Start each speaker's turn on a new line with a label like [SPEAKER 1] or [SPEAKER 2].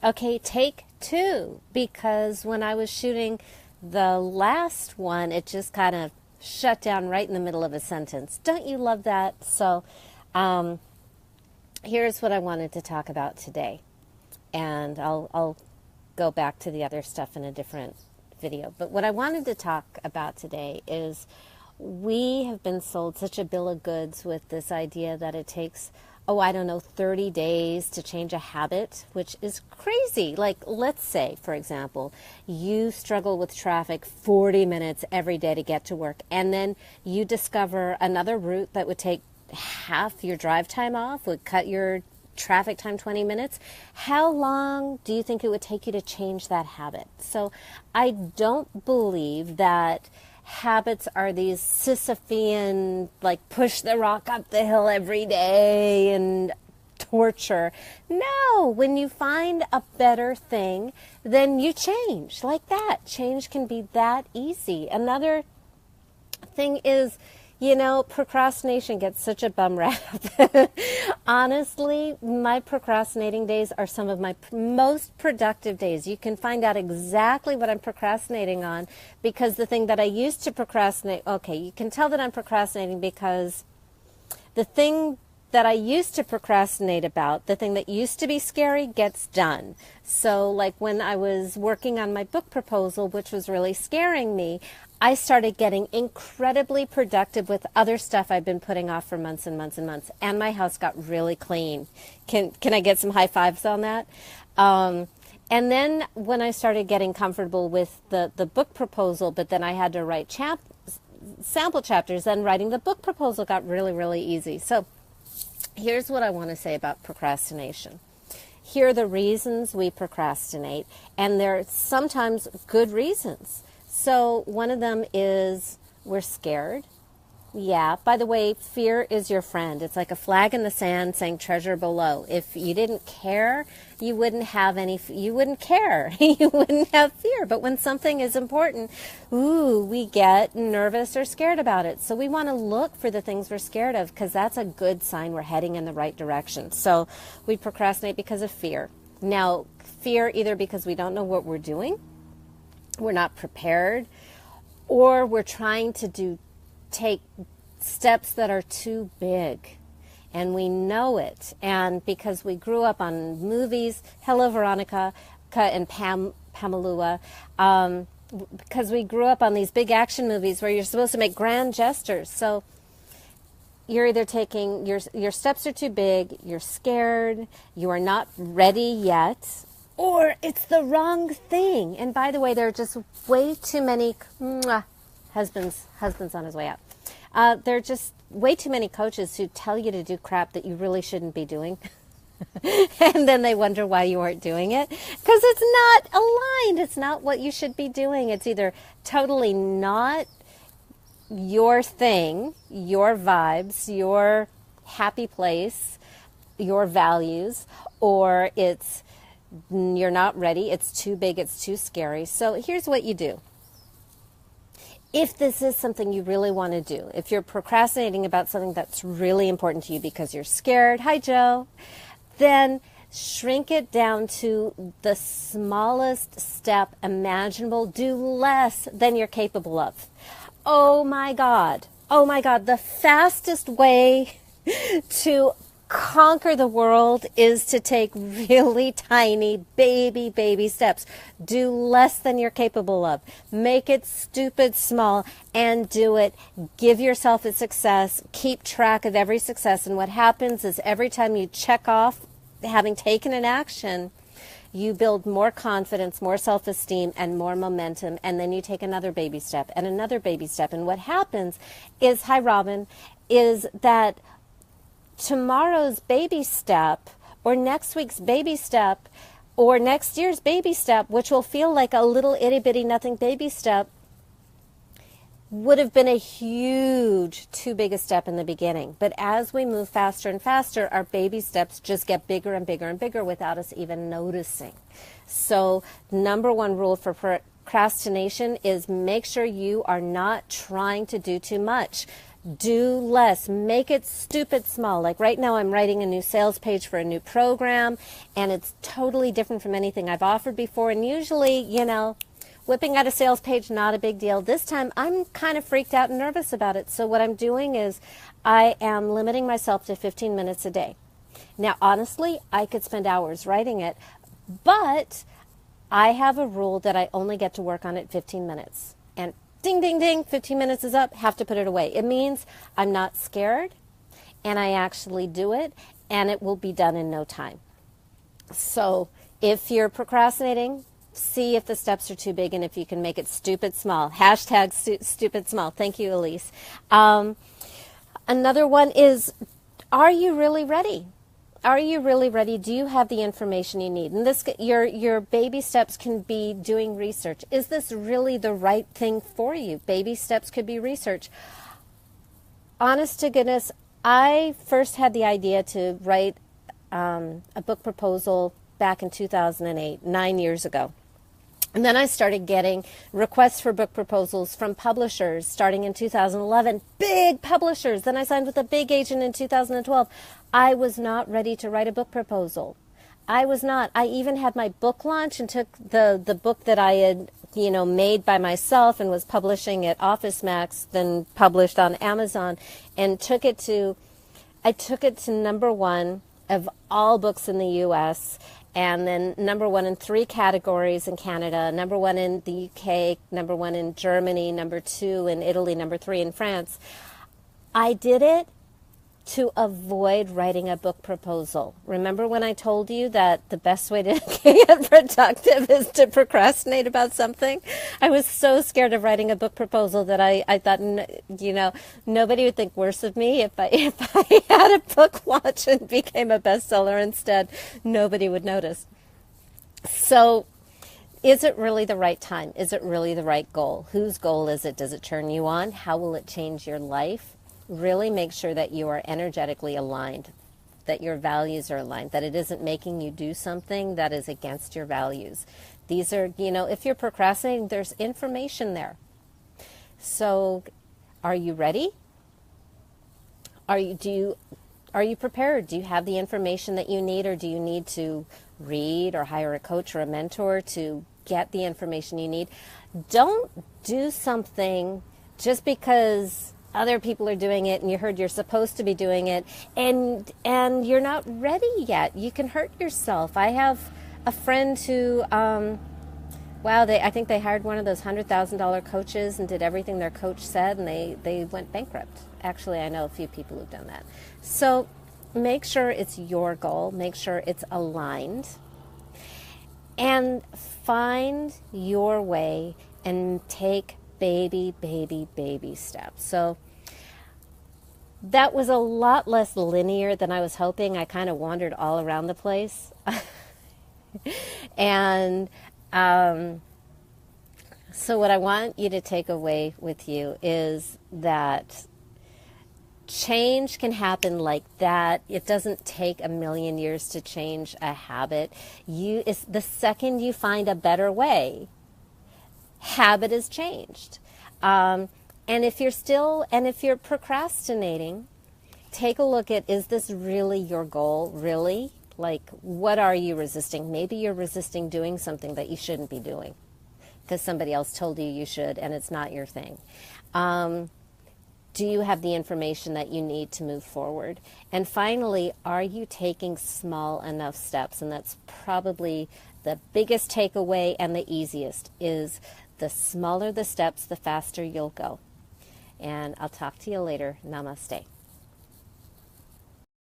[SPEAKER 1] Okay, take two, because when I was shooting the last one, it just kind of shut down right in the middle of a sentence. Don't you love that? So here's what I wanted to talk about today. And I'll go back to the other stuff in a different video. But what I wanted to talk about today is we have been sold such a bill of goods with this idea that it takes, 30 days to change a habit, which is crazy. Like, let's say, for example, you struggle with traffic 40 minutes every day to get to work, and then you discover another route that would take half your drive time off, would cut your traffic time 20 minutes. How long do you think it would take you to change that habit? So I don't believe that habits are these Sisyphean, like push the rock up the hill every day and torture. No, when you find a better thing, then you change like that. Change can be that easy. Another thing is, procrastination gets such a bum rap. Honestly, my procrastinating days are some of my most productive days. You can find out exactly what I'm procrastinating on, because the thing that I used to procrastinate, you can tell that I'm procrastinating because the thing that I used to procrastinate about, the thing that used to be scary, gets done. So like when I was working on my book proposal, which was really scaring me, I started getting incredibly productive with other stuff I've been putting off for months and months and months. And my house got really clean. Can I get some high fives on that? And then when I started getting comfortable with the book proposal, but then I had to write sample chapters, then writing the book proposal got really, really easy. So here's what I want to say about procrastination. Here are the reasons we procrastinate, and they're sometimes good reasons. So one of them is we're scared. Yeah, by the way, fear is your friend. It's like a flag in the sand saying treasure below. If you didn't care, you wouldn't have you wouldn't care. You wouldn't have fear. But when something is important, we get nervous or scared about it. So we want to look for the things we're scared of, because that's a good sign we're heading in the right direction. So we procrastinate because of fear. Now, fear either because we don't know what we're doing, we're not prepared, or we're trying to take steps that are too big, and we know it. And because we grew up on movies, hello Veronica and Pamalua, because we grew up on these big action movies where you're supposed to make grand gestures. So you're either taking, your steps are too big, you're scared, you are not ready yet, or it's the wrong thing. And by the way, there are just way too many husband's on his way out. There are just way too many coaches who tell you to do crap that you really shouldn't be doing. And then they wonder why you aren't doing it, because it's not aligned. It's not what you should be doing. It's either totally not your thing, your vibes, your happy place, your values, or you're not ready, it's too big, it's too scary. So here's what you do. If this is something you really want to do, if you're procrastinating about something that's really important to you because you're scared, hi Joe, then shrink it down to the smallest step imaginable. Do less than you're capable of. Oh my God, the fastest way to conquer the world is to take really tiny baby steps. Do less than you're capable of. Make it stupid small and do it. Give yourself a success. Keep track of every success. And what happens is every time you check off having taken an action, you build more confidence, more self-esteem, and more momentum. And then you take another baby step and another baby step. And what happens is, hi Robin, is that tomorrow's baby step, or next week's baby step, or next year's baby step, which will feel like a little itty-bitty nothing baby step, would have been a huge, too big a step in the beginning. But as we move faster and faster, our baby steps just get bigger and bigger and bigger without us even noticing. So number one rule for procrastination is make sure you are not trying to do too much. Do less. Make it stupid small. Like right now I'm writing a new sales page for a new program, and it's totally different from anything I've offered before. And usually, whipping out a sales page, not a big deal. This time I'm kind of freaked out and nervous about it. So what I'm doing is I am limiting myself to 15 minutes a day. Now, honestly, I could spend hours writing it, but I have a rule that I only get to work on it 15 minutes. And ding, ding, ding, 15 minutes is up, have to put it away. It means I'm not scared, and I actually do it, and it will be done in no time. So if you're procrastinating, see if the steps are too big and if you can make it stupid small. Hashtag stupid small. Thank you, Elise. Another one is, are you really ready? Are you really ready? Do you have the information you need? And this, your baby steps can be doing research. Is this really the right thing for you? Baby steps could be research. Honest to goodness, I first had the idea to write a book proposal back in 2008, 9 years ago. And then I started getting requests for book proposals from publishers starting in 2011, big publishers. Then I signed with a big agent in 2012. I was not ready to write a book proposal. I was not. I even had my book launch and took the book that I had, made by myself and was publishing at Office Max, then published on Amazon, and took it to #1 of all books in the U.S., and then #1 in 3 categories in Canada, #1 in the UK, #1 in Germany, #2 in Italy, #3 in France. I did it to avoid writing a book proposal. Remember when I told you that the best way to get productive is to procrastinate about something? I was so scared of writing a book proposal that I thought, nobody would think worse of me if I had a book launch and became a bestseller instead. Nobody would notice. So is it really the right time? Is it really the right goal? Whose goal is it? Does it turn you on? How will it change your life? Really make sure that you are energetically aligned, that your values are aligned, that it isn't making you do something that is against your values. These are, if you're procrastinating, there's information there. So are you ready? Are you prepared? Do you have the information that you need, or do you need to read or hire a coach or a mentor to get the information you need? Don't do something just because other people are doing it and you heard you're supposed to be doing it and you're not ready yet. You can hurt yourself. I have a friend who, I think they hired one of those $100,000 coaches and did everything their coach said, and they went bankrupt. Actually, I know a few people who've done that. So make sure it's your goal. Make sure it's aligned. And find your way and take baby steps. So that was a lot less linear than I was hoping. I kind of wandered all around the place. And so what I want you to take away with you is that change can happen like that. It doesn't take a million years to change a habit. It's the second you find a better way, habit is changed. And if you're procrastinating, take a look at, is this really your goal? Really? Like, what are you resisting? Maybe you're resisting doing something that you shouldn't be doing because somebody else told you should and it's not your thing. Do you have the information that you need to move forward? And finally, are you taking small enough steps? And that's probably the biggest takeaway and the easiest, is the smaller the steps, the faster you'll go. And I'll talk to you later. Namaste.